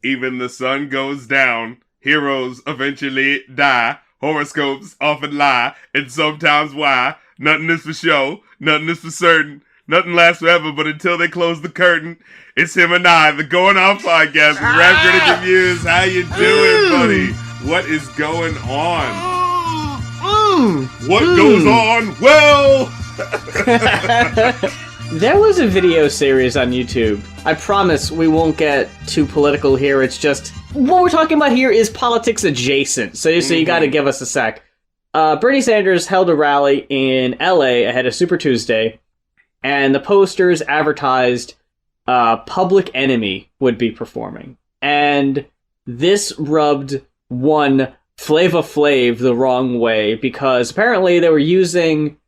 Even the sun goes down. Heroes eventually die. Horoscopes often lie. And sometimes why? Nothing is for show. Nothing is for certain. Nothing lasts forever, but until they close the curtain, it's him and I, the Going On podcast with Rap Critic and Mues. How you doing, buddy? What is going on? What goes on? Well... There was a video series on YouTube. I promise we won't get too political here. It's just, what we're talking about here is politics adjacent. So you gotta give us a sec. Bernie Sanders held a rally in LA ahead of Super Tuesday, and the posters advertised Public Enemy would be performing. And this rubbed one Flava Flav the wrong way, because apparently they were using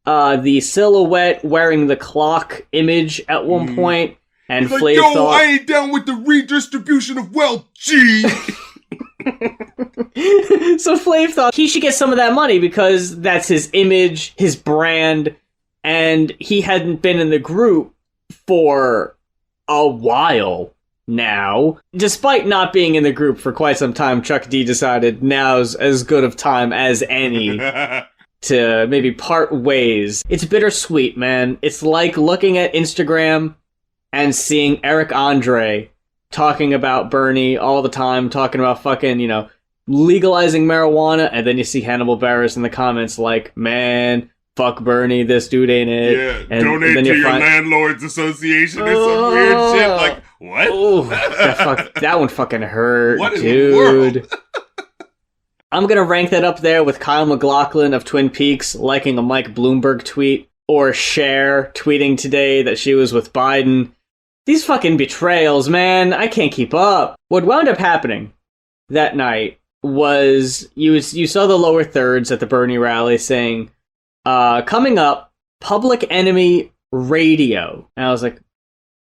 the silhouette wearing the clock image at one point, and like, Flav thought, I ain't down with the redistribution of wealth, G. So Flav thought he should get some of that money because that's his image, his brand, and he hadn't been in the group for a while now. Despite not being in the group for quite some time, Chuck D decided now's as good of time as any to maybe part ways. It's bittersweet, man. It's like looking at Instagram and seeing Eric Andre talking about Bernie all the time, talking about fucking, legalizing marijuana, and then you see Hannibal Barris in the comments like, man, fuck Bernie, this dude ain't it. Yeah, and donate then to your landlords association or some weird shit. Like, what? Oh, that one fucking hurt, what dude. In the world? I'm gonna rank that up there with Kyle MacLachlan of Twin Peaks liking a Mike Bloomberg tweet, or Cher tweeting today that she was with Biden. These fucking betrayals, man, I can't keep up. What wound up happening that night was you saw the lower thirds at the Bernie rally saying, coming up, Public Enemy Radio. And I was like,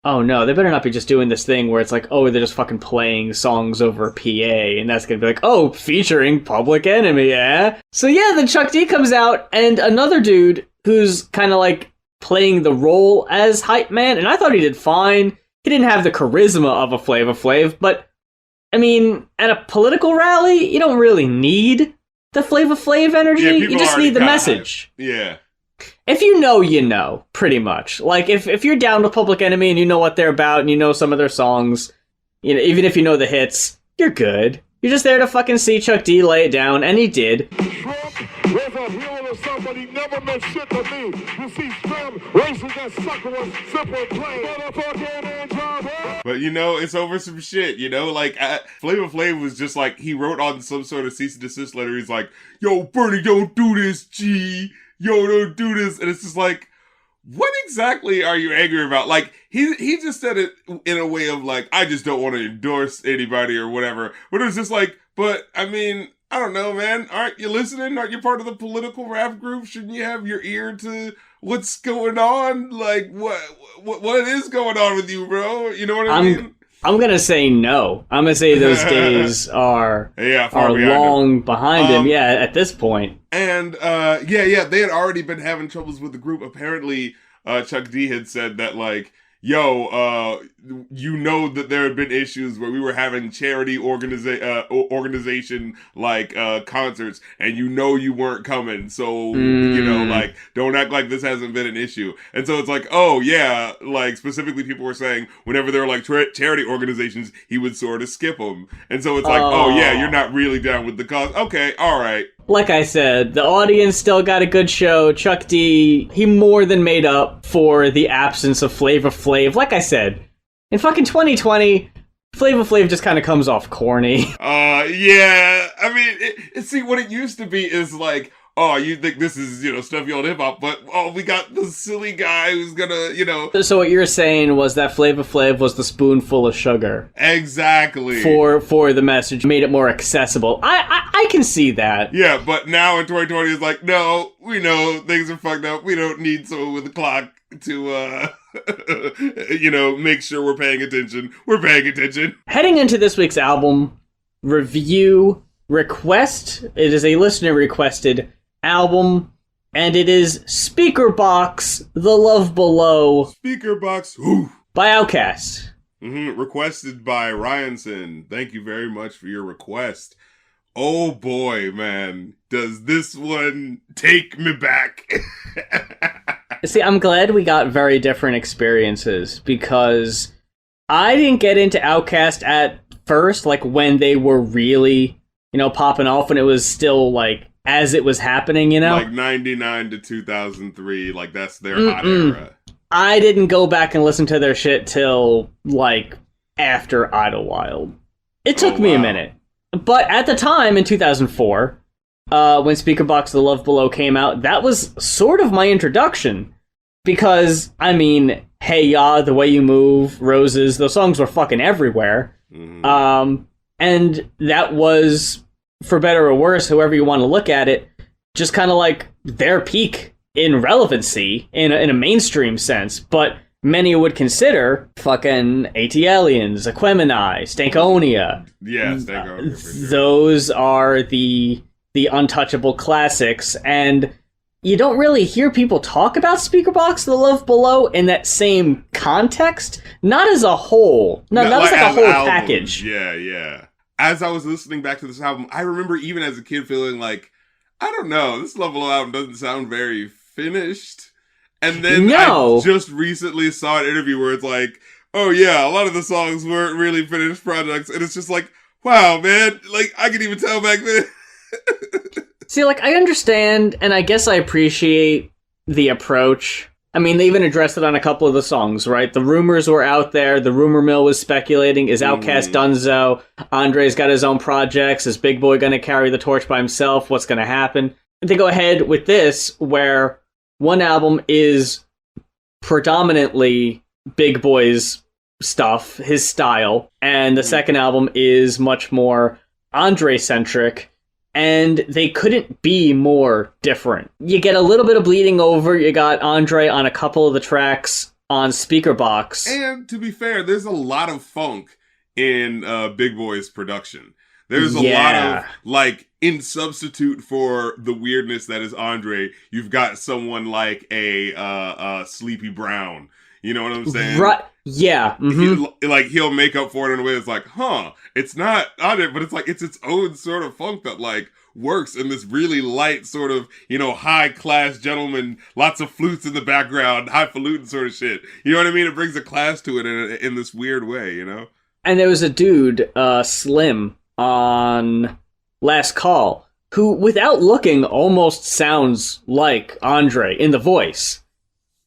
oh no, they better not be just doing this thing where it's like, oh, they're just fucking playing songs over a PA, and that's gonna be like, oh, featuring Public Enemy, yeah? So yeah, then Chuck D comes out, and another dude who's kind of like playing the role as hype man, and I thought he did fine. He didn't have the charisma of a Flava Flav, but, I mean, at a political rally, you don't really need the Flava Flav energy, Yeah, you just need the message. Yeah. If you know, pretty much. Like, if you're down with Public Enemy and you know what they're about and you know some of their songs, even if you know the hits, you're good. You're just there to fucking see Chuck D lay it down, and he did. Trump was a hero to somebody, never meant shit to me. You see, Trump racist that sucker was simple plain. Motherfucking job. But it's over some shit, like Flava Flav was just like, he wrote on some sort of cease and desist letter, he's like, yo, Bernie, don't do this, G. Yo, don't do this. And it's just like, what exactly are you angry about? Like, he just said it in a way of like, I just don't want to endorse anybody or whatever. But it was just like, but I mean, I don't know, man. Aren't you listening? Aren't you part of the political rap group? Shouldn't you have your ear to what's going on? Like, what is going on with you, bro? You know what I mean? I'm gonna say no. I'm gonna say those days are long behind him. Yeah, at this point. And they had already been having troubles with the group. Apparently, Chuck D had said that like, that there had been issues where we were having charity organization like concerts, and you weren't coming, so like, don't act like this hasn't been an issue. And so it's like, oh yeah, like specifically people were saying whenever there were like charity organizations, he would sort of skip them. And so it's like, oh yeah, you're not really down with the cause. Okay, all right. Like I said, the audience still got a good show. Chuck D, he more than made up for the absence of Flava Flav. Like I said, in fucking 2020, Flava Flav just kind of comes off corny. Yeah. I mean, see, what it used to be is like, oh, you think this is, stuffy old hip-hop, but, oh, we got the silly guy who's gonna, So what you're saying was that Flava Flav was the spoonful of sugar. Exactly. For the message, made it more accessible. I can see that. Yeah, but now in 2020, it's like, no, we know things are fucked up. We don't need someone with a clock to, make sure we're paying attention. We're paying attention. Heading into this week's album review request, it is a listener-requested album, and it is Speakerboxx, The Love Below. Speakerboxx, ooh. By Outkast. Requested by Ryanson. Thank you very much for your request. Oh boy, man, does this one take me back? See, I'm glad we got very different experiences, because I didn't get into Outkast at first, like when they were really, popping off, and it was still like as it was happening, Like 99 to 2003, like that's their hot era. I didn't go back and listen to their shit till like after Idlewild. It took me a minute. But at the time, in 2004, when Speakerboxx The Love Below came out, that was sort of my introduction. Because, Hey Ya, The Way You Move, Roses, those songs were fucking everywhere. Mm-hmm. And that was, for better or worse, however you want to look at it, just kind of like their peak in relevancy, in a mainstream sense. But many would consider fucking AT-Aliens, Aquemini, Stankonia. Yeah, Stankonia. Sure. Those are the untouchable classics, and you don't really hear people talk about Speakerboxx The Love Below in that same context. Not as a whole. Not as like a whole package. Yeah. As I was listening back to this album, I remember even as a kid feeling like, I don't know, this Love Below album doesn't sound very finished. And then I just recently saw an interview where it's like, oh yeah, a lot of the songs weren't really finished projects. And it's just like, wow, man, like I could even tell back then. See, like, I understand, and I guess I appreciate the approach. They even addressed it on a couple of the songs, right? The rumors were out there. The rumor mill was speculating. Is Outkast donezo? Andre's got his own projects. Is Big Boy going to carry the torch by himself? What's going to happen? And they go ahead with this, where one album is predominantly Big Boy's stuff, his style, and the second album is much more Andre-centric, and they couldn't be more different. You get a little bit of bleeding over, you got Andre on a couple of the tracks on Speakerboxx. And to be fair, there's a lot of funk in Big Boy's production. There's a lot of, like, in substitute for the weirdness that is Andre, you've got someone like a Sleepy Brown. You know what I'm saying? Right. Yeah. Mm-hmm. He'll make up for it in a way that's like, it's not on it, but it's like, it's its own sort of funk that, like, works in this really light sort of, high-class gentleman, lots of flutes in the background, highfalutin sort of shit. You know what I mean? It brings a class to it in this weird way, And there was a dude, Slim, on Last Call, who, without looking, almost sounds like Andre in the voice.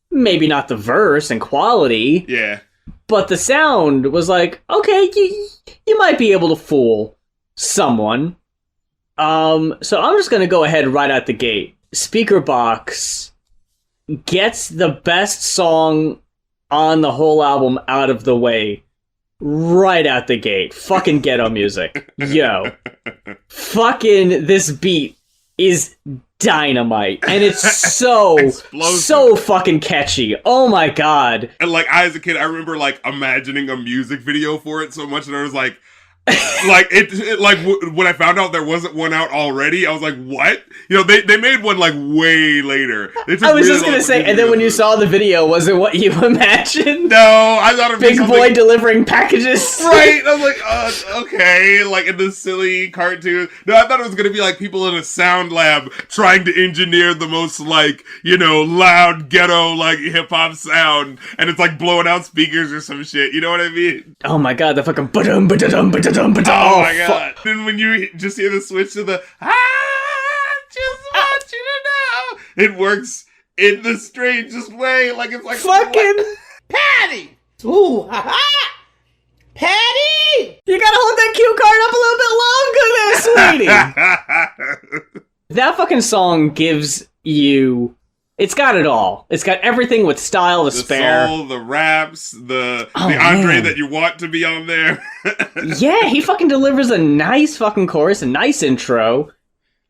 Maybe not the verse and quality. Yeah. But the sound was like, okay, you might be able to fool someone. So I'm just gonna go ahead right out the gate. Speakerboxx gets the best song on the whole album out of the way right out the gate. Fucking ghetto music. Yo. Fucking this beat is dynamite. And it's so fucking catchy. Oh my god. And like, I as a kid, I remember like imagining a music video for it so much that I was like, when I found out there wasn't one out already, I was like, what? They made one like way later. I was just gonna say, and then when you saw the video, was it what you imagined? No, I thought it was Big Boy delivering packages. Right? I was like, okay, like in this silly cartoon. No, I thought it was gonna be like people in a sound lab trying to engineer the most like, loud ghetto like hip hop sound, and it's like blowing out speakers or some shit. You know what I mean? Oh my god, the fucking ba-dum ba-da-dum ba-da-dum. Oh my god. Then when you just hear the switch to the I just want you to know, it works in the strangest way. Like it's like fucking what? Patty! Ooh, ha-ha! Patty! You gotta hold that cue card up a little bit longer there, sweetie. That fucking song gives you... It's got it all. It's got everything with style to spare. The soul, the raps, the Andre that you want to be on there. Yeah, he fucking delivers a nice fucking chorus, a nice intro.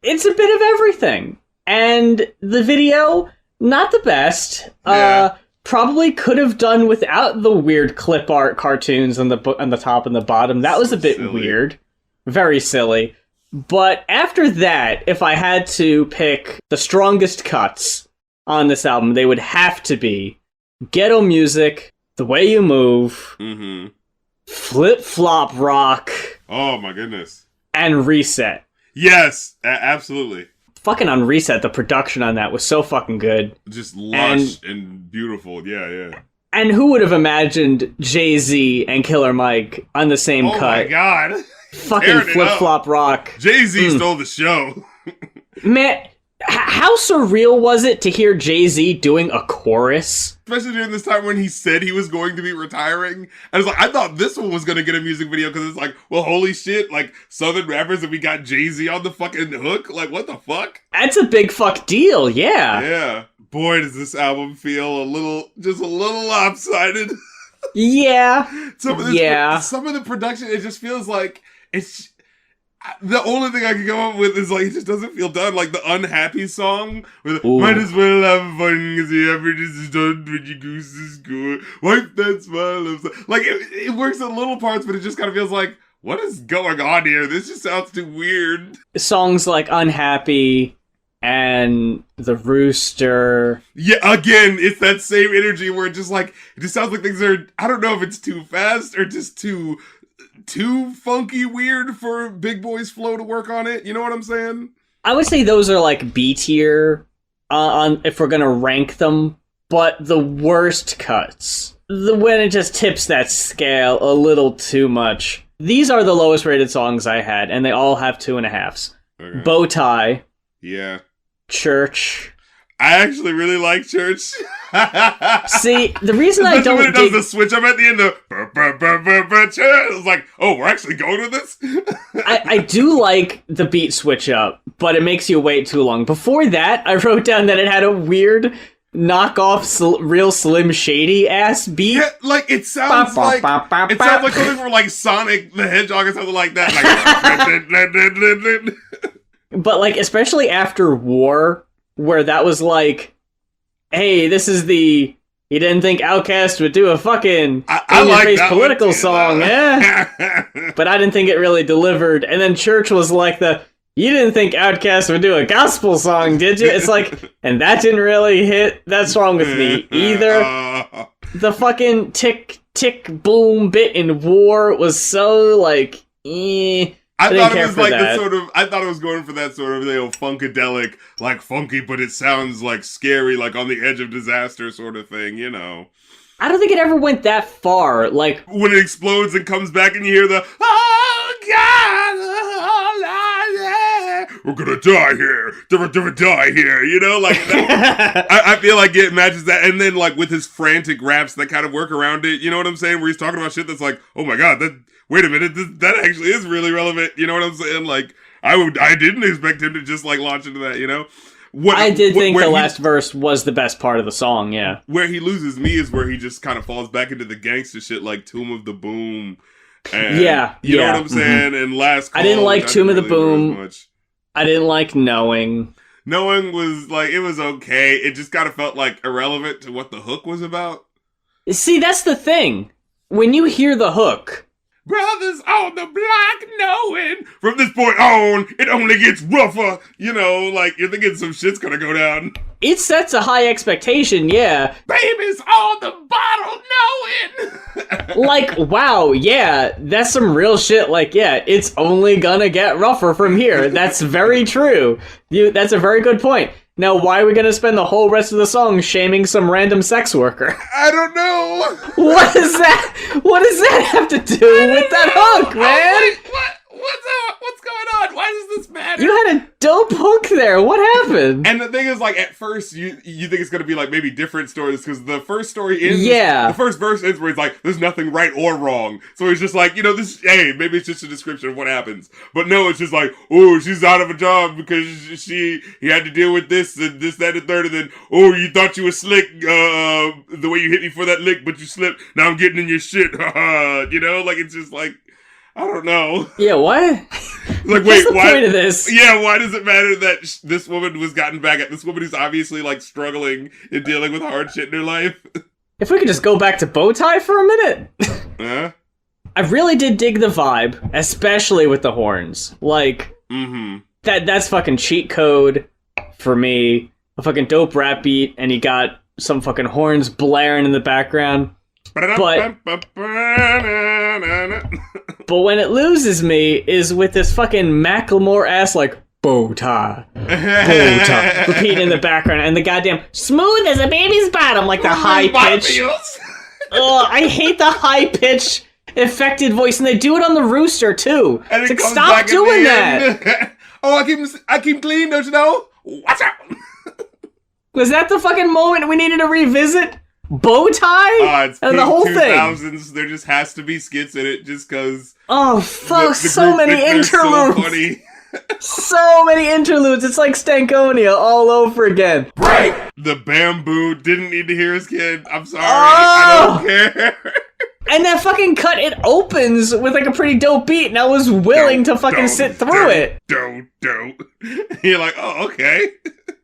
It's a bit of everything. And the video, not the best. Yeah. Probably could have done without the weird clip art cartoons on the top and the bottom. That was a bit silly. Weird. Very silly. But after that, if I had to pick the strongest cuts on this album, they would have to be Ghetto Music, The Way You Move, Flip Flop Rock, Oh my goodness. and Reset. Yes, absolutely. Fucking on Reset, the production on that was so fucking good. Just lush and beautiful. Yeah. And who would have imagined Jay-Z and Killer Mike on the same Oh cut? my god. Fucking Tearing it Flip up. Flop Rock. Jay-Z stole the show. Man, how surreal was it to hear Jay-Z doing a chorus? Especially during this time when he said he was going to be retiring. I was like, I thought this one was going to get a music video because it's like, well, holy shit, like Southern rappers and we got Jay-Z on the fucking hook? Like, what the fuck? That's a big fuck deal, yeah. Yeah. Boy, does this album feel just a little lopsided. Yeah. Some of the production, it just feels like it's... The only thing I can come up with is like, it just doesn't feel done. Like the Unhappy song, with might as well have fun because the average is done when your goose is good. Wipe that smile. Like it works in little parts, but it just kind of feels like, what is going on here? This just sounds too weird. Songs like Unhappy and The Rooster. Yeah, again, it's that same energy where it just sounds like things are, I don't know if it's too fast or just too funky weird for Big Boy's flow to work on it. You know what I'm saying? I would say those are like B tier on if we're gonna rank them, but the worst cuts, when it just tips that scale a little too much. These are the lowest rated songs I had, and they all have 2.5s. Okay. Bow Tie. Yeah. Church. I actually really like Church. See, the reason I Especially don't when it does dig... the switch up at the end of Church. It's like, oh, we're actually going with this? I do like the beat switch up, but it makes you wait too long. Before that, I wrote down that it had a weird knockoff real Slim Shady ass beat. Yeah, like it sounds like something from like Sonic the Hedgehog or something like that. Like, But like, especially after War, where that was like, hey, this is the... You didn't think Outkast would do a fucking I like that political one too, song, but I didn't think it really delivered. And then Church was like you didn't think Outkast would do a gospel song, did you? It's like, and that didn't really hit. That's wrong with me either. The fucking tick, boom bit in War was so like, I thought it was like that. I thought it was going for that sort of, funkadelic, like funky, but it sounds like scary, like on the edge of disaster sort of thing, you know. I don't think it ever went that far. Like, when it explodes and comes back and you hear the, oh God, oh, we're gonna die here, die here, you know, like, I feel like it matches that, and then like with his frantic raps that kind of work around it, you know what I'm saying, where he's talking about shit that's like, oh my God, wait a minute, that actually is really relevant, you know what I'm saying, like, I didn't expect him to just like launch into that, you know? I did think the last verse was the best part of the song, yeah. Where he loses me is where he just kind of falls back into the gangster shit like Tomb of the Boom. And, you know what I'm saying? And Last Call. I didn't like Tomb of the Boom. I didn't like Knowing. Knowing was like, it was okay. It just kind of felt like irrelevant to what the hook was about. See, that's the thing. When you hear the hook... Brothers on the block knowing from this point on, it only gets rougher. You know, like, you're thinking some shit's gonna go down. It sets a high expectation, yeah. Baby's on the bottle knowing. Like, wow, yeah, that's some real shit. Like, yeah, it's only gonna get rougher from here. That's very true. That's a very good point. Now, why are we gonna spend the whole rest of the song shaming some random sex worker? I don't know. What does that have to do with that hook, man? What's going on? Why does this matter? You had a dope hook there. What happened? And the thing is, like, at first, you think it's gonna be, like, maybe different stories, because the first story ends... Yeah. The first verse ends where he's like, there's nothing right or wrong. So he's just like, maybe it's just a description of what happens. But no, it's just like, oh, she's out of a job because he had to deal with this, and this, that, and third, and then, oh, you thought you were slick, the way you hit me for that lick, but you slipped. Now I'm getting in your shit. You know, like, it's just like, I don't know. Yeah, what? Like, what's the point of this? Yeah, why does it matter that this woman was gotten back at? This woman who's obviously, like, struggling and dealing with hard shit in her life. If we could just go back to Bowtie for a minute. Huh? I really did dig the vibe, especially with the horns. Like, that's fucking cheat code for me. A fucking dope rap beat, and you got some fucking horns blaring in the background. But when it loses me is with this fucking Macklemore ass like bow tie, repeating in the background, and the goddamn smooth as a baby's bottom, like the high pitch. I hate the high pitch affected voice, and they do it on the rooster too. And it's like, stop doing that. Oh, I keep clean, don't you know? Watch out. Was that the fucking moment we needed to revisit? Bow tie? It's and the whole 2000s, thing. There just has to be skits in it just because. Oh, fuck, so many interludes. So funny. So many interludes. It's like Stankonia all over again. Right. The bamboo didn't need to hear his kid. I'm sorry. I don't care. And that fucking cut, it opens with like a pretty dope beat, and I was willing to fucking sit through it. Don't. You're like, oh, okay.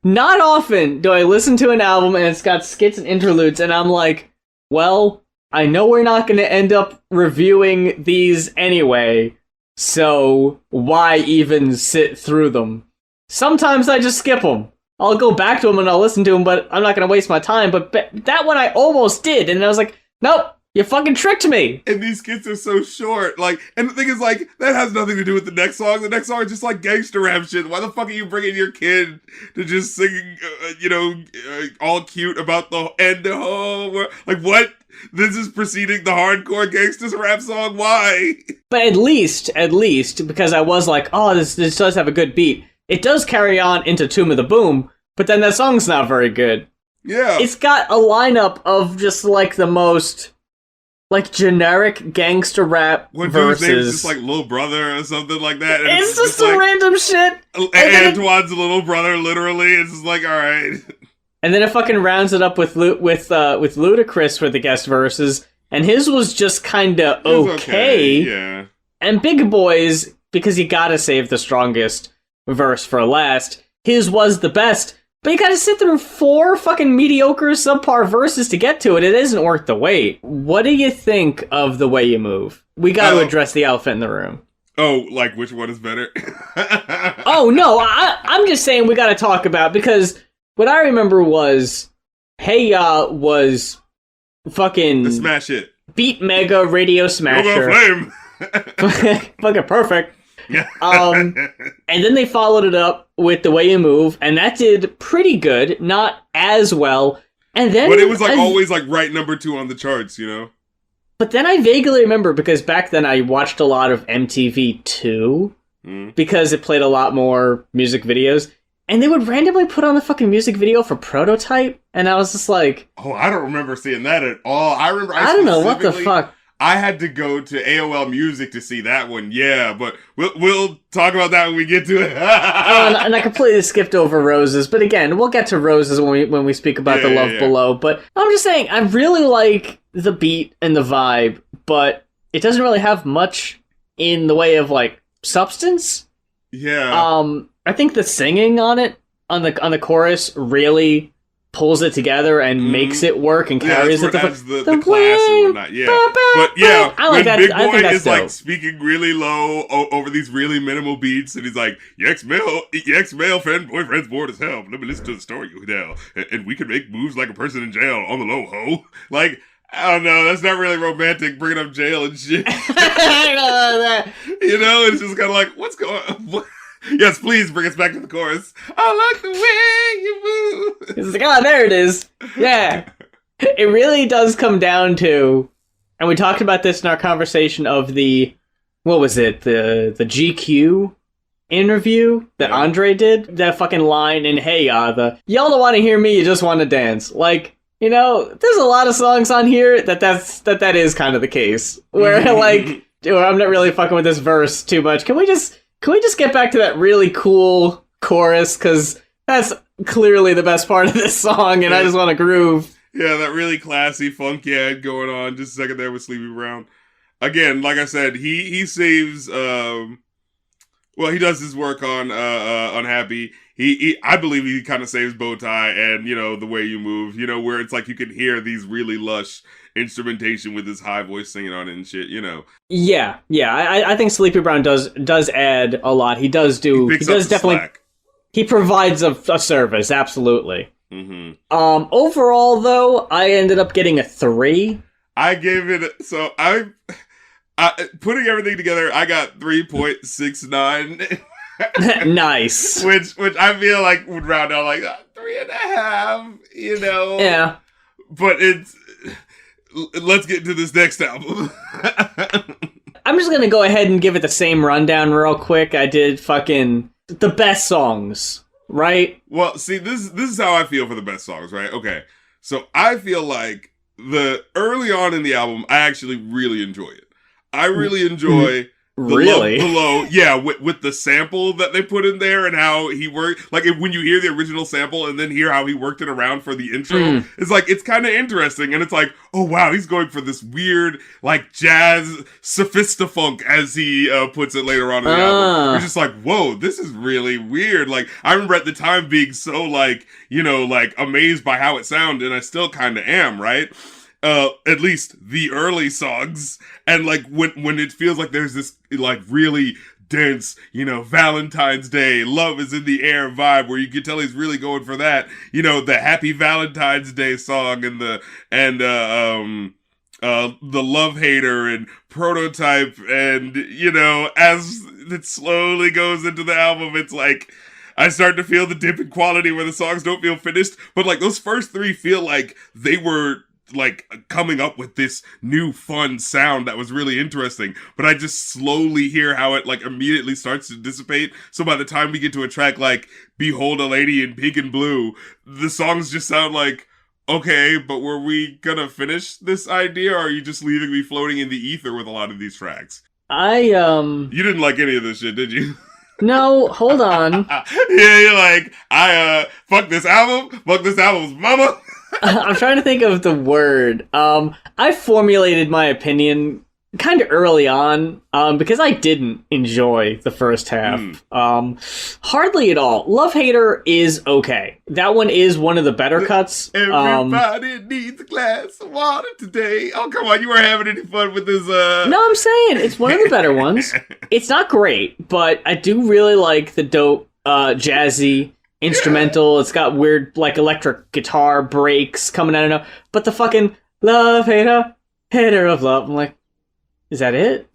Not often do I listen to an album and it's got skits and interludes, and I'm like, well, I know we're not going to end up reviewing these anyway, so why even sit through them? Sometimes I just skip them. I'll go back to them and I'll listen to them, but I'm not going to waste my time. But that one I almost did, and I was like, nope. You fucking tricked me! And these skits are so short. Like, and the thing is, like, that has nothing to do with the next song. The next song is just like gangster rap shit. Why the fuck are you bringing your kid to just sing, all cute about the end of home? Like, what? This is preceding the hardcore gangsters rap song? Why? But at least, because I was like, oh, this does have a good beat. It does carry on into Tomb of the Boom, but then that song's not very good. Yeah. It's got a lineup of just like the most like generic gangster rap verses. His name's just like Little Brother or something like that. And it's just some random shit. Antoine's little brother, literally. It's just like, all right. And then it fucking rounds it up with Ludacris for the guest verses, and his was just kind of okay. Yeah. And Big Boy's, because you gotta save the strongest verse for last, his was the best. But you gotta sit through 4 fucking mediocre subpar verses to get to it. It isn't worth the wait. What do you think of The Way You Move? We gotta address the elephant in the room. Oh, like which one is better? Oh, no, I'm just saying we gotta talk about, because what I remember was, Hey Ya was fucking... The smash hit. Beat mega radio smasher. Flame! Fucking perfect. Yeah. And then they followed it up with The Way You Move, and that did pretty good, not as well. And then, but it was like always like right number 2 on the charts, you know. But then I vaguely remember, because back then I watched a lot of MTV2, because it played a lot more music videos, and they would randomly put on the fucking music video for Prototype, and I was just like, oh, I don't remember seeing that at all. I don't know what the fuck. I had to go to AOL Music to see that one, yeah, but we'll talk about that when we get to it. And I completely skipped over Roses, but again, we'll get to Roses when we speak about The Love Below. But I'm just saying, I really like the beat and the vibe, but it doesn't really have much in the way of like substance. Yeah. I think the singing on it, on the chorus, really pulls it together and makes it work and carries it. The class and whatnot. Yeah, but yeah, I like when that. Big Boy is dope. like speaking really low over these really minimal beats, and he's like, "Your ex-male friend boyfriend's bored as hell. Let me listen to the story you tell, and we can make moves like a person in jail on the low, ho." Like, I don't know, that's not really romantic, bringing up jail and shit. I don't know that. You know, it's just kind of like, what's going on? Yes, please bring us back to the chorus. I like the way you move. It's like, oh, there it is. Yeah. It really does come down to, and we talked about this in our conversation of the The GQ interview that Andre did? That fucking line in Hey Ya, y'all don't want to hear me, you just want to dance. Like, you know, there's a lot of songs on here that is kind of the case. Where, like, I'm not really fucking with this verse too much. Can we just get back to that really cool chorus? Because that's clearly the best part of this song, and I just want to groove. Yeah, that really classy funky ad going on. Just a second there with Sleepy Brown. Again, like I said, he saves. He does his work on Unhappy. I believe he kind of saves Bowtie and The Way You Move. Where it's like you can hear these really lush instrumentation with his high voice singing on it and shit. Yeah. I think Sleepy Brown does add a lot. He does definitely. Slack. He provides a service, absolutely. Mm-hmm. Overall, though, I ended up getting a 3. I gave it, so I putting everything together, I got 3.69. Nice. which I feel like would round out like 3.5, you know? Yeah. But let's get to this next album. I'm just gonna go ahead and give it the same rundown real quick. I did fucking the best songs, right? Well, see, this is how I feel for the best songs, right? Okay. So I feel like the early on in the album, I actually really enjoy it. I really enjoy the Really? Love Below. Yeah, with the sample that they put in there and how he worked. Like, when you hear the original sample and then hear how he worked it around for the intro, it's like, it's kind of interesting. And it's like, oh, wow, he's going for this weird, like, jazz sophistafunk, as he puts it later on in the album. You're just like, whoa, this is really weird. Like, I remember at the time being so, like, you know, like, amazed by how it sounded, and I still kind of am, right? At least the early songs, and like when it feels like there's this like really dense, you know, Valentine's Day, love is in the air vibe, where you can tell he's really going for that, you know, the Happy Valentine's Day song and the Love Hater and Prototype, and you know, as it slowly goes into the album, it's like I start to feel the dip in quality where the songs don't feel finished, but like those first three feel like they were like coming up with this new fun sound that was really interesting, but I just slowly hear how it like immediately starts to dissipate. So by the time we get to a track like Behold a Lady in Pink and Blue, the songs just sound like, okay, but were we gonna finish this idea, or are you just leaving me floating in the ether with a lot of these tracks? You didn't like any of this shit, did you? No, hold on. Yeah, you're like, fuck this album's mama. I'm trying to think of the word. I formulated my opinion kind of early on, because I didn't enjoy the first half. Hardly at all. Love Hater is okay. That one is one of the better cuts. Everybody needs a glass of water today. Oh, come on, you weren't having any fun with this, No, I'm saying, it's one of the better ones. It's not great, but I do really like the dope, jazzy instrumental. It's got weird, like, electric guitar breaks coming out of nowhere. But the fucking Love Hater, hater of love, I'm like, is that it?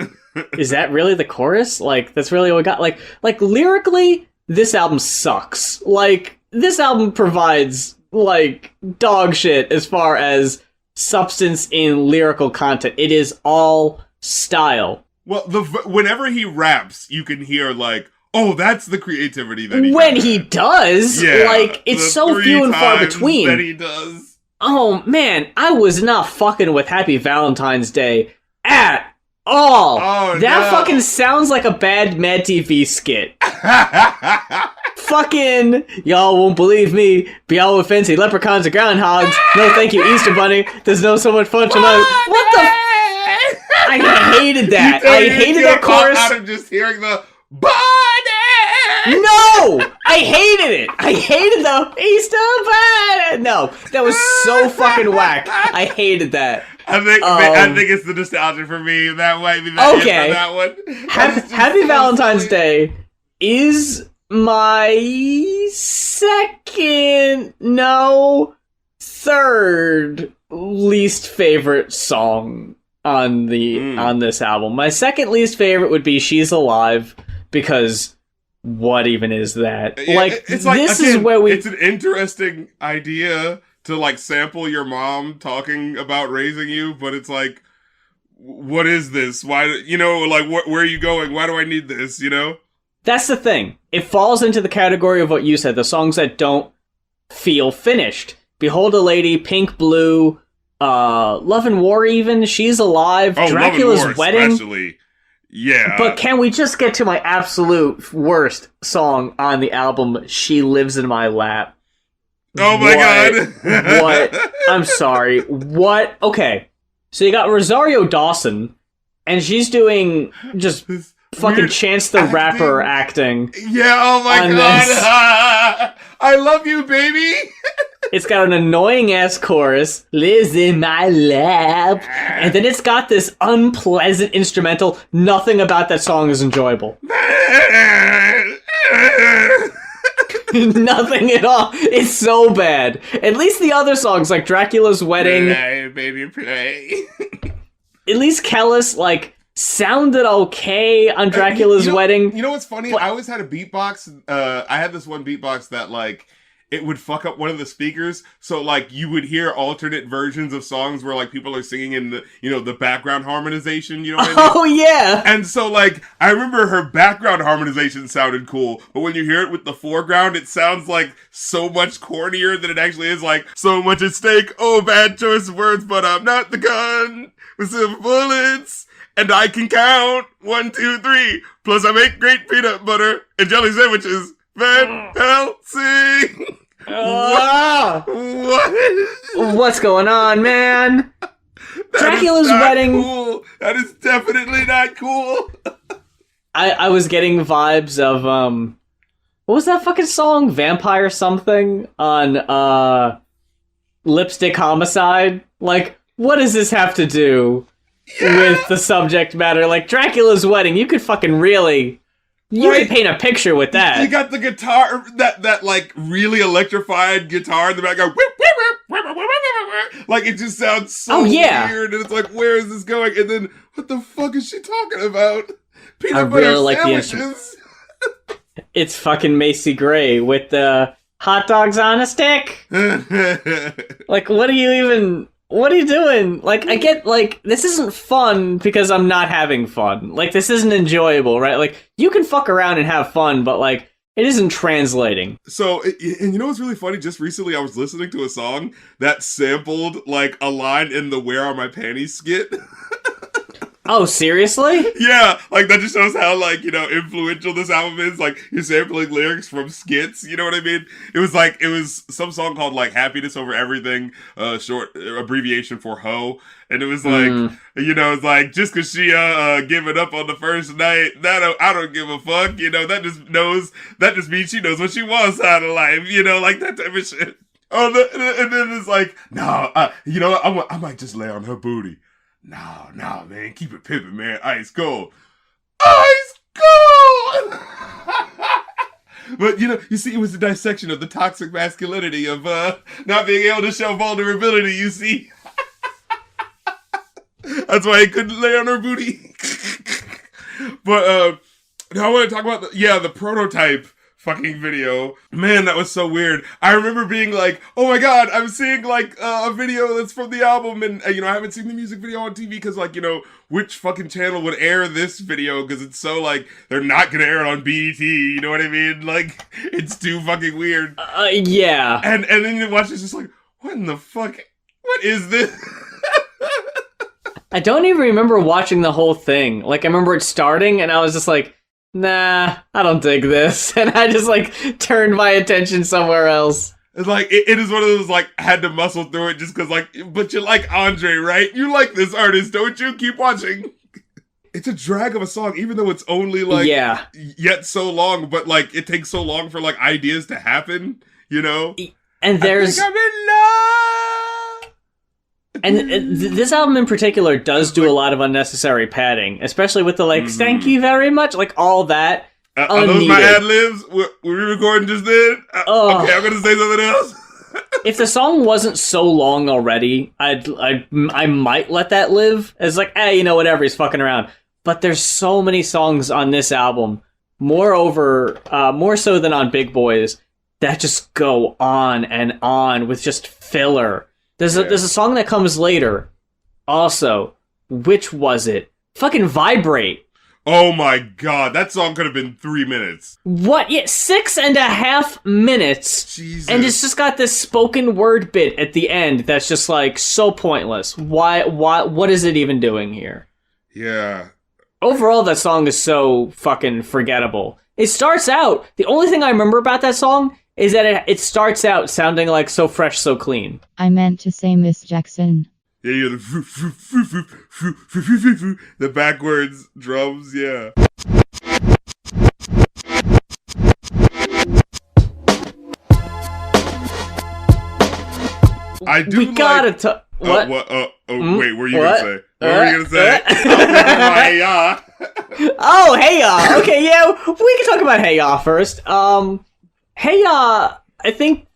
Is that really the chorus? Like, that's really what we got? Like lyrically, this album sucks. Like, this album provides, like, dog shit as far as substance in lyrical content. It is all style. Well, whenever he raps, you can hear, like, oh, that's the creativity that he when he does, yeah, like, it's so few and far between. That he does. Oh, man, I was not fucking with Happy Valentine's Day at all. Oh, that no. fucking sounds like a bad Mad TV skit. Fucking, y'all won't believe me, be all with fancy leprechauns and groundhogs. No thank you, Easter Bunny. There's no so much fun tonight. What the I hated that. I hated that chorus. Out of just hearing the Bunny! No! I hated it! I hated the Easter Bunny! No, that was so fucking whack. I hated that. I think it's the nostalgia for me. That might be that okay. For that one. Happy Valentine's Day is my third least favorite song on this album. My second least favorite would be She's Alive, because what even is that? Like, this is where we... It's an interesting idea to, like, sample your mom talking about raising you, but it's like, what is this? Why, you know, like, where are you going? Why do I need this, you know? That's the thing. It falls into the category of what you said, the songs that don't feel finished. Behold a Lady, Pink, Blue, Love and War even, She's Alive, Dracula's Love and War Wedding. Especially. Yeah. But can we just get to my absolute worst song on the album, She Lives in My Lap? Oh my god. What? I'm sorry. What? Okay. So you got Rosario Dawson, and she's doing just fucking Chance the Rapper acting. Yeah, oh my god. I love you, baby. It's got an annoying-ass chorus, lives in my lap, and then it's got this unpleasant instrumental. Nothing about that song is enjoyable. Nothing at all. It's so bad. At least the other songs, like Dracula's Wedding. Play, baby, play. At least Kellis, like, sounded okay on Dracula's Wedding. You know what's funny? But I always had a beatbox. I had this one beatbox that, like, it would fuck up one of the speakers. So, like, you would hear alternate versions of songs where, like, people are singing in the, you know, the background harmonization. You know what I mean? Oh, yeah. And so, like, I remember her background harmonization sounded cool, but when you hear it with the foreground, it sounds, like, so much cornier than it actually is. Like, so much at stake. Oh, bad choice of words, but I'm not the gun with silver bullets. And I can count 1, 2, 3. Plus, I make great peanut butter and jelly sandwiches. Van Helsing. What? What's going on, man? Dracula's Wedding. Cool. That is definitely not cool. I was getting vibes of what was that fucking song? Vampire something on Lipstick Homicide. Like, what does this have to do with the subject matter? Like, Dracula's Wedding, you could fucking really... You could paint a picture with that. You got the guitar, that like really electrified guitar in the back. Like it just sounds so weird, and it's like, where is this going? And then, what the fuck is she talking about? Peanut butter really sandwiches. It's fucking Macy Gray with the hot dogs on a stick. Like, what are you doing? Like, I get, like, this isn't fun because I'm not having fun. Like, this isn't enjoyable, right? Like, you can fuck around and have fun, but, like, it isn't translating. So, and you know what's really funny? Just recently I was listening to a song that sampled, like, a line in the Where Are My Panties skit. Oh, seriously? Yeah, like, that just shows how, like, you know, influential this album is. Like, you're sampling lyrics from skits, you know what I mean? It was some song called, like, Happiness Over Everything, short abbreviation for Ho. And it was like, you know, it's like, just cause she, giving up on the first night, I don't give a fuck, you know, that just means she knows what she wants out of life, you know, like, that type of shit. Oh, and then it's like, no, you know, I might just lay on her booty. No, man, keep it pimpin', man. Ice cold. Ice cold! But, you know, you see, it was a dissection of the toxic masculinity of not being able to show vulnerability, you see. That's why he couldn't lay on her booty. But, now I want to talk about, the prototype fucking video. Man, that was so weird. I remember being like, oh my god, I'm seeing like a video that's from the album, and you know, I haven't seen the music video on TV because, like, you know, which fucking channel would air this video, because it's so, like, they're not gonna air it on BET, you know what I mean? Like, it's too fucking weird. Yeah. And then you watch, it's just like, what in the fuck? What is this? I don't even remember watching the whole thing. Like, I remember it starting, and I was just like, nah, I don't dig this. And I just, like, turned my attention somewhere else. It's like, it is one of those, like, had to muscle through it just because, like, but you like Andre, right? You like this artist, don't you? Keep watching. It's a drag of a song, even though it's only, like, yet so long, but, like, it takes so long for, like, ideas to happen, you know? And there's... I think I'm in love! And this album in particular does do a lot of unnecessary padding, especially with the, like, thank you very much, like, all that. Are those my ad-libs? Were we recording just then? Okay, I'm gonna say something else. If the song wasn't so long already, I might let that live as, like, you know, whatever, he's fucking around. But there's so many songs on this album, more so than on Big Boys, that just go on and on with just filler. There's a song that comes later, also. Which was it? Fucking Vibrate. Oh my god, that song could have been 3 minutes. What? Yeah, 6.5 minutes. Jesus. And it's just got this spoken word bit at the end that's just, like, so pointless. Why, what is it even doing here? Yeah. Overall, that song is so fucking forgettable. It starts out, the only thing I remember about that song is that it starts out sounding like So Fresh, So Clean. I meant to say Miss Jackson. Yeah, you hear the backwards drums, yeah. I do we gotta what? Wait, what were you gonna say? What were you gonna say? Hey Ya. Oh, Hey Ya. Okay, yeah, we can talk about Hey Ya first. Hey Ya, I think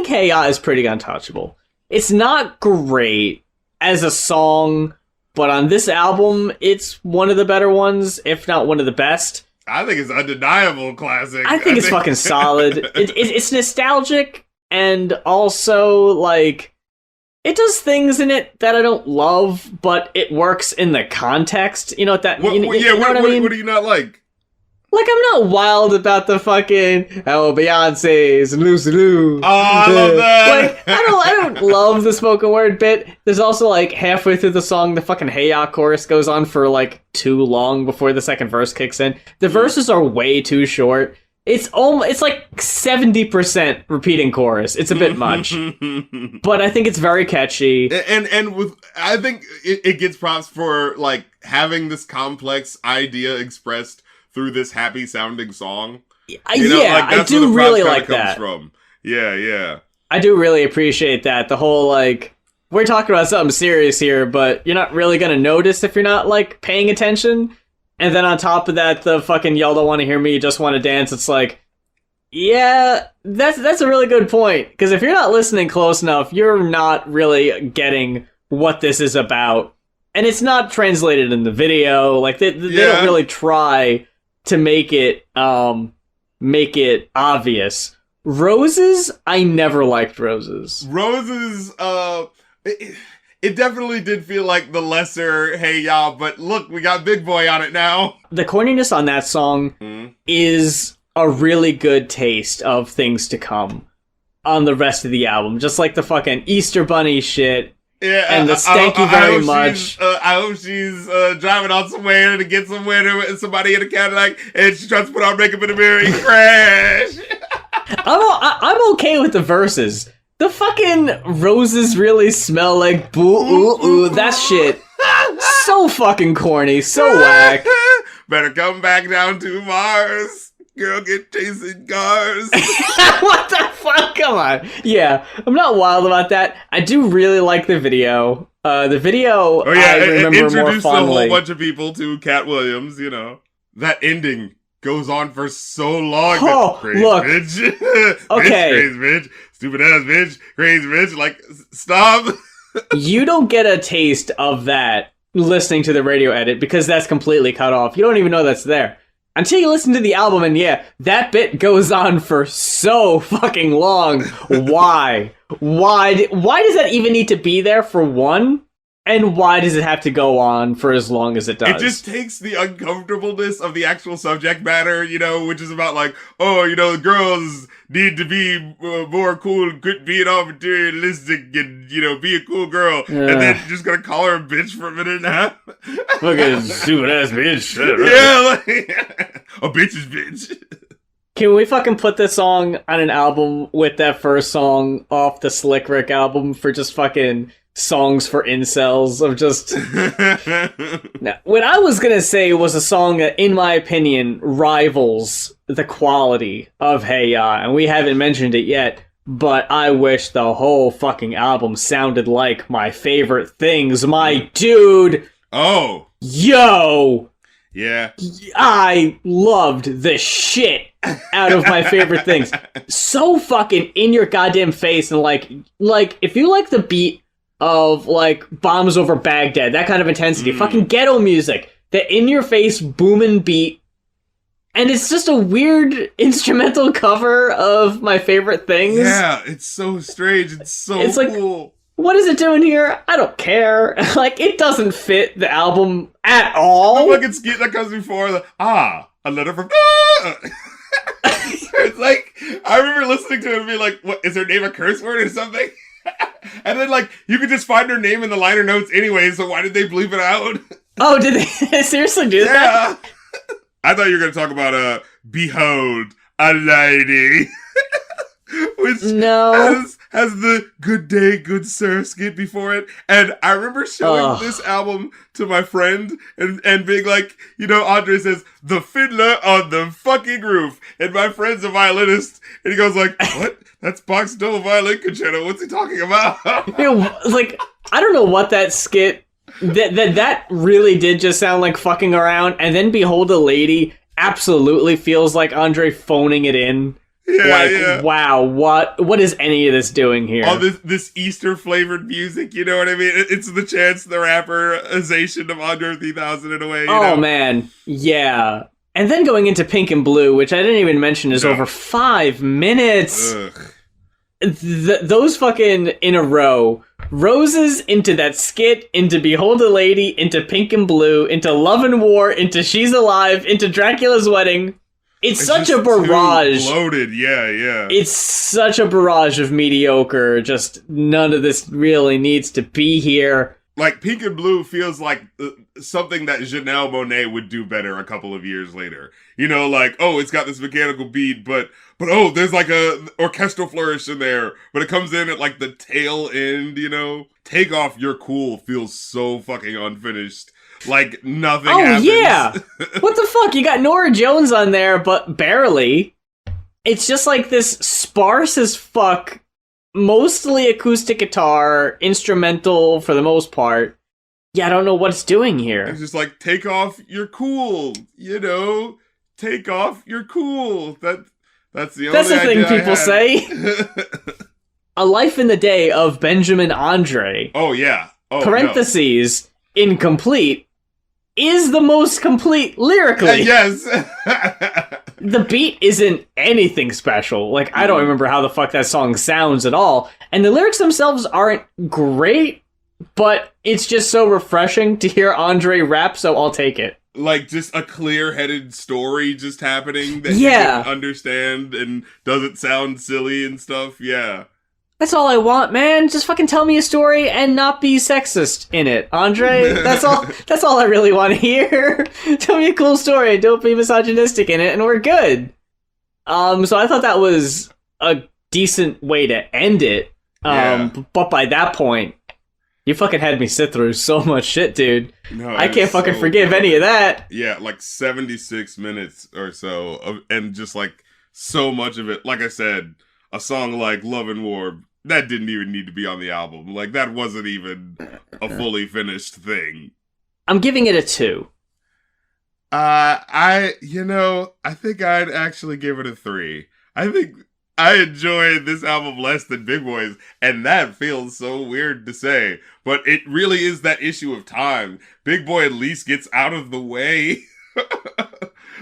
Hey Ya is pretty untouchable. It's not great as a song, but on this album, it's one of the better ones, if not one of the best. I think it's undeniable classic. I think it's fucking solid. It's nostalgic, and also, like, it does things in it that I don't love, but it works in the context. You know what that What, you know what I mean? What do you not like? Like, I'm not wild about the fucking Beyonce's and Lucy Lou. Oh, I love that. Like, I don't love the spoken word bit. There's also, like, halfway through the song, the fucking Hey Ya chorus goes on for, like, too long before the second verse kicks in. The verses are way too short. It's like 70% repeating chorus. It's a bit much. But I think it's very catchy. And with, I think it gets props for, like, having this complex idea expressed through this happy sounding song. You know, yeah, like, I do really like that. From. Yeah. I do really appreciate that. The whole, like, we're talking about something serious here, but you're not really gonna notice if you're not, like, paying attention. And then on top of that, the fucking y'all don't want to hear me, you just want to dance. It's like, yeah, that's a really good point. Because if you're not listening close enough, you're not really getting what this is about. And it's not translated in the video. Like, they don't really try to make it obvious. Roses, I never liked Roses. Roses, it definitely did feel like the lesser Hey Ya, but look, we got Big Boy on it now. The corniness on that song is a really good taste of things to come on the rest of the album. Just like the fucking Easter Bunny shit. Yeah, and the thank you very much. I hope she's driving on somewhere to get somewhere to somebody in a Cadillac, and she tries to put on makeup in the mirror and crash. I'm okay with the verses. The fucking roses really smell like boo ooh ooh. That shit, so fucking corny, so whack. Better come back down to Mars. Girl, get chasing cars. What the fuck? Come on. Yeah, I'm not wild about that. I do really like the video. I remember introduced more fondly. a whole bunch of people to Cat Williams, you know. That ending goes on for so long. Oh, crazy look. Bitch. Okay. Crazy bitch. Stupid ass bitch. Crazy bitch. Like, stop. You don't get a taste of that listening to the radio edit because that's completely cut off. You don't even know that's there. Until you listen to the album, and yeah, that bit goes on for so fucking long. Why? Why does that even need to be there, for one? And why does it have to go on for as long as it does? It just takes the uncomfortableness of the actual subject matter, you know, which is about like, oh, you know, girls need to be more cool, quit being all materialistic and, you know, be a cool girl. And then just gonna call her a bitch for a minute and a half. Fucking stupid ass bitch. Yeah, like, a bitch is bitch. Can we fucking put this song on an album with that first song off the Slick Rick album for just fucking songs for incels of just... Now, what I was gonna say was a song that, in my opinion, rivals the quality of Hey Ya, and we haven't mentioned it yet, but I wish the whole fucking album sounded like My Favorite Things, my dude! Oh! Yo! Yeah. I loved the shit out of My Favorite Things. So fucking in your goddamn face, and like, if you like the beat of, like, Bombs Over Baghdad, that kind of intensity, fucking ghetto music, the in-your-face booming beat, and it's just a weird instrumental cover of My Favorite Things. Yeah, it's so strange, it's so cool. Like, what is it doing here? I don't care. Like, it doesn't fit the album at all. The fucking skit that comes before a letter from... It's like, I remember listening to it and being like, what, is her name a curse word or something? And then, like, you could just find her name in the liner notes anyway, so why did they bleep it out? Oh, did they seriously do that? Yeah. I thought you were going to talk about, Behold, a lady. Which has the good day, good sir skit before it. And I remember showing this album to my friend and being like, you know, Andre says, the fiddler on the fucking roof. And my friend's a violinist. And he goes like, what? That's Bach's double violin concerto. What's he talking about? Like, I don't know what that skit, that really did just sound like fucking around. And then Behold a Lady absolutely feels like Andre phoning it in. Yeah, wow, what is any of this doing here? All this Easter flavored music, you know what I mean? It's the Chance the Rapperization of Andre 3000 in a way. You know? Man, yeah. And then going into Pink and Blue, which I didn't even mention, is over 5 minutes. Ugh. Those fucking in a row. Roses into that skit, into Behold a Lady, into Pink and Blue, into Love and War, into She's Alive, into Dracula's Wedding. It's such a barrage. Loaded, yeah. It's such a barrage of mediocre. Just none of this really needs to be here. Like, Pink and Blue feels like something that Janelle Monáe would do better a couple of years later. You know, like, oh, it's got this mechanical beat, but oh, there's like a orchestral flourish in there, but it comes in at like the tail end, you know? Take Off You're Cool feels so fucking unfinished. Like, nothing happens. Yeah! What the fuck? You got Norah Jones on there, but barely. It's just like this sparse as fuck, mostly acoustic guitar, instrumental for the most part. Yeah, I don't know what it's doing here. It's just like, take off, you're cool, you know? Take off, you're cool. That's the only thing people say. A Life in the Day of Benjamin Andre. Oh, yeah. Oh, parentheses, incomplete, is the most complete lyrically. Yes. The beat isn't anything special. Like, I don't remember how the fuck that song sounds at all. And the lyrics themselves aren't great, but it's just so refreshing to hear Andre rap, so I'll take it. Like, just a clear-headed story just happening that you can understand and doesn't sound silly and stuff. Yeah. That's all I want, man. Just fucking tell me a story and not be sexist in it, Andre. That's all I really want to hear. Tell me a cool story. Don't be misogynistic in it, and we're good. So I thought that was a decent way to end it. But by that point, you fucking had me sit through so much shit, dude. No, I can't fucking forgive any of that. Yeah, like 76 minutes or so, and just like so much of it. Like I said, a song like Love and War, that didn't even need to be on the album. Like, that wasn't even a fully finished thing. I'm giving it a 2. I think I'd actually give it a 3. I think I enjoyed this album less than Big Boy's, and that feels so weird to say, but it really is that issue of time. Big Boy at least gets out of the way.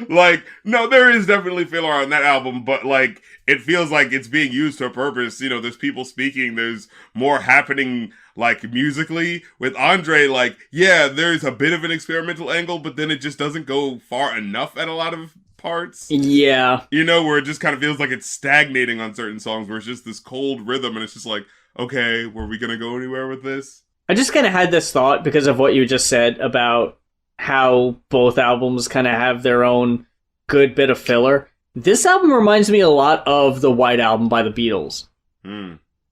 Like, no, there is definitely filler on that album, but like, it feels like it's being used to a purpose. You know, there's people speaking, there's more happening, like, musically. With Andre, like, yeah, there's a bit of an experimental angle, but then it just doesn't go far enough at a lot of parts. Yeah. You know, where it just kind of feels like it's stagnating on certain songs, where it's just this cold rhythm, and it's just like, okay, were we gonna go anywhere with this? I just kind of had this thought because of what you just said about how both albums kind of have their own good bit of filler. This album reminds me a lot of the White Album by the Beatles.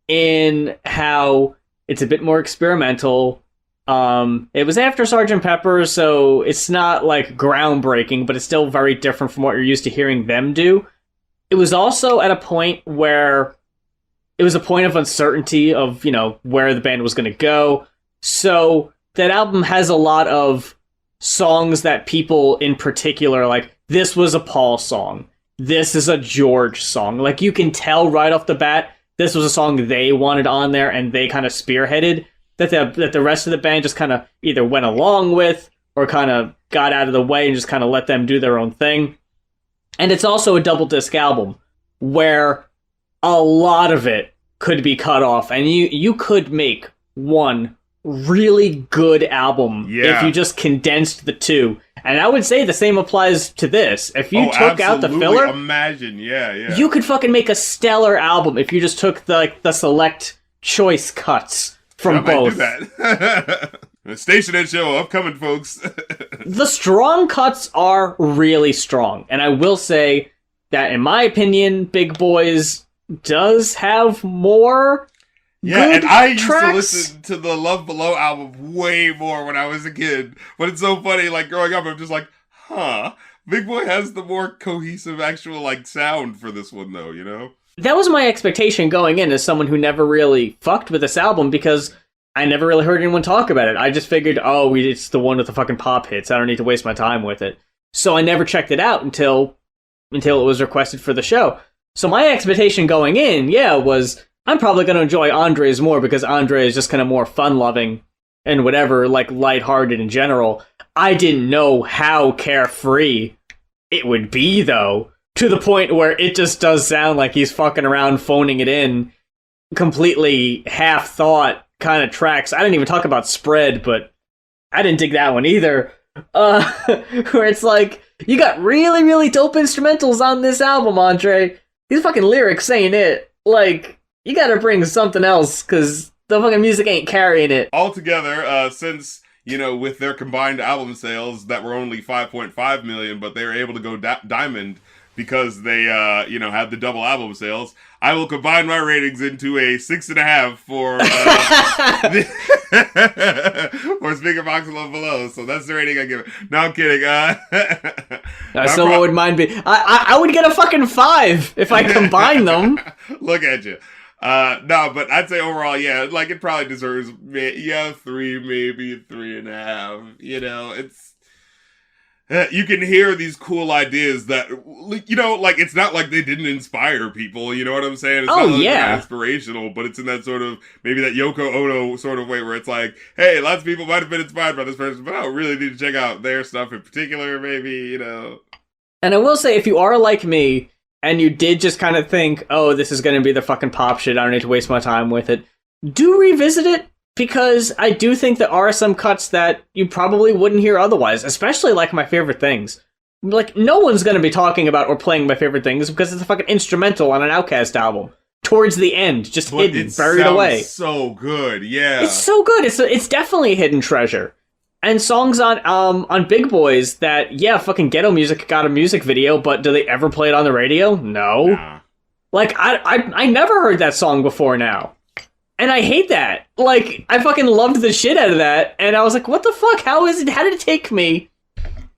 In how it's a bit more experimental. It was after Sgt. Pepper, so it's not like groundbreaking, but it's still very different from what you're used to hearing them do. It was also at a point where it was a point of uncertainty of, you know, where the band was going to go. So that album has a lot of songs that people in particular, like, this was a Paul song. This is a George song. Like, you can tell right off the bat, this was a song they wanted on there and they kind of spearheaded, that the rest of the band just kind of either went along with or kind of got out of the way and just kind of let them do their own thing. And it's also a double disc album where a lot of it could be cut off, and you could make one really good album if you just condensed the two. And I would say the same applies to this. If you took out the filler, imagine, you could fucking make a stellar album if you just took the select choice cuts from both. I might do that. Station Ed show upcoming, folks. The strong cuts are really strong, and I will say that in my opinion, Big Boys does have more. Yeah, and I used tracks. to listen to the Love Below album way more when I was a kid. But it's so funny, like, growing up, I'm just like, Big Boy has the more cohesive actual, like, sound for this one, though, you know? That was my expectation going in as someone who never really fucked with this album, because I never really heard anyone talk about it. I just figured, it's the one with the fucking pop hits. I don't need to waste my time with it. So I never checked it out until it was requested for the show. So my expectation going in, was I'm probably going to enjoy Andre's more because Andre is just kind of more fun-loving and whatever, like, lighthearted in general. I didn't know how carefree it would be, though, to the point where it just does sound like he's fucking around phoning it in, completely half-thought kind of tracks. I didn't even talk about Spread, but I didn't dig that one either. Where it's like, you got really, really dope instrumentals on this album, Andre. These fucking lyrics ain't it. Like, you gotta bring something else, because the fucking music ain't carrying it. Altogether, since, with their combined album sales that were only 5.5 million, but they were able to go diamond because they, had the double album sales, I will combine my ratings into a 6.5 for for Speakerboxx Love Below. So that's the rating I give it. No, I'm kidding. So what would mine be? I would get a fucking 5 if I combine them. Look at you. No, but I'd say overall, like it probably deserves, 3, maybe 3.5. It's. You can hear these cool ideas that, like, it's not like they didn't inspire people, you know what I'm saying? It's not like they're inspirational, but it's in that sort of, maybe that Yoko Ono sort of way where it's like, hey, lots of people might have been inspired by this person, but I don't really need to check out their stuff in particular, maybe, And I will say, if you are like me, and you did just kind of think, oh, this is going to be the fucking pop shit, I don't need to waste my time with it, do revisit it. Because I do think there are some cuts that you probably wouldn't hear otherwise, especially like My Favorite Things. Like, no one's going to be talking about or playing My Favorite Things because it's a fucking instrumental on an Outkast album. Towards the end, just hidden, buried away. It's so good, yeah. It's so good. It's definitely a hidden treasure. And songs on Big Boys that, fucking Ghetto Music got a music video, but do they ever play it on the radio? No. Nah. Like, I never heard that song before now. And I hate that. Like, I fucking loved the shit out of that, and I was like, what the fuck? How did it take me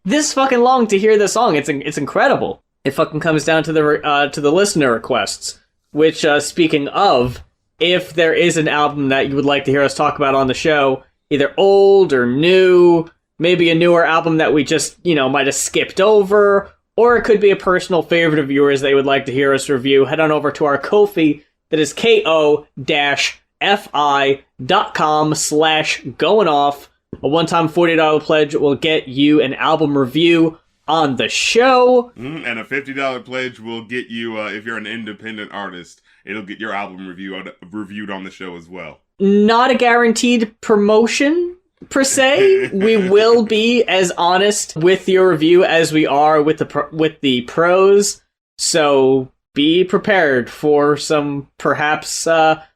this fucking long to hear this song? It's incredible. It fucking comes down to the listener requests, which, speaking of, if there is an album that you would like to hear us talk about on the show, either old or new, maybe a newer album that we just, might have skipped over, or it could be a personal favorite of yours that you would like to hear us review, head on over to our Ko-fi, that is ko-fi.com/goinoff. A one-time $40 pledge will get you an album review on the show. And a $50 pledge will get you, if you're an independent artist, it'll get your album reviewed on the show as well. Not a guaranteed promotion, per se. We will be as honest with your review as we are with the pros. So be prepared for some perhaps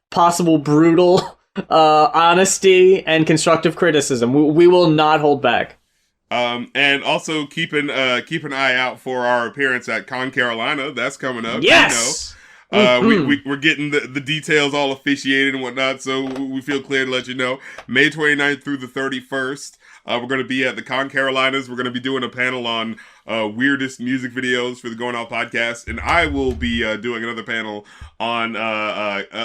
possible brutal honesty and constructive criticism. We will not hold back. And also keep an eye out for our appearance at Con Carolina. That's coming up. Yes. We're getting the details all officiated and whatnot, so we feel clear to let you know. May 29th through the 31st. We're going to be at the Con Carolinas. We're going to be doing a panel on weirdest music videos for the Going Off podcast. And I will be doing another panel on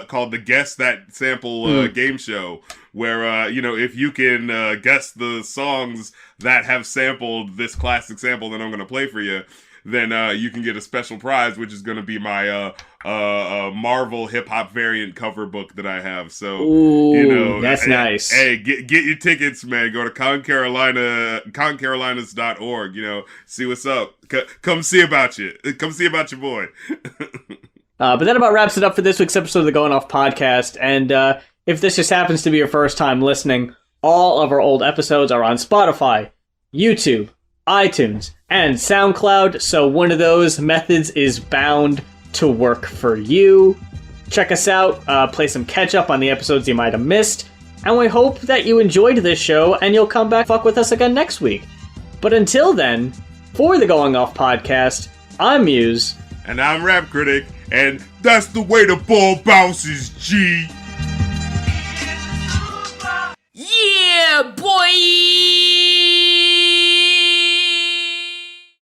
called the Guess That Sample game show, where, if you can guess the songs that have sampled this classic sample that I'm going to play for you, then you can get a special prize, which is going to be my Marvel hip-hop variant cover book that I have. So, ooh, that's nice. Hey, get your tickets, man. Go to concarolinas.org, see what's up. Come see about you. Come see about your boy. But that about wraps it up for this week's episode of the Going Off podcast. And if this just happens to be your first time listening, all of our old episodes are on Spotify, YouTube, iTunes, and SoundCloud, so one of those methods is bound to work for you. Check us out, play some catch up on the episodes you might have missed, and we hope that you enjoyed this show and you'll come back fuck with us again next week. But until then, for the Going Off podcast, I'm Muse. And I'm Rap Critic, and that's the way the ball bounces, G.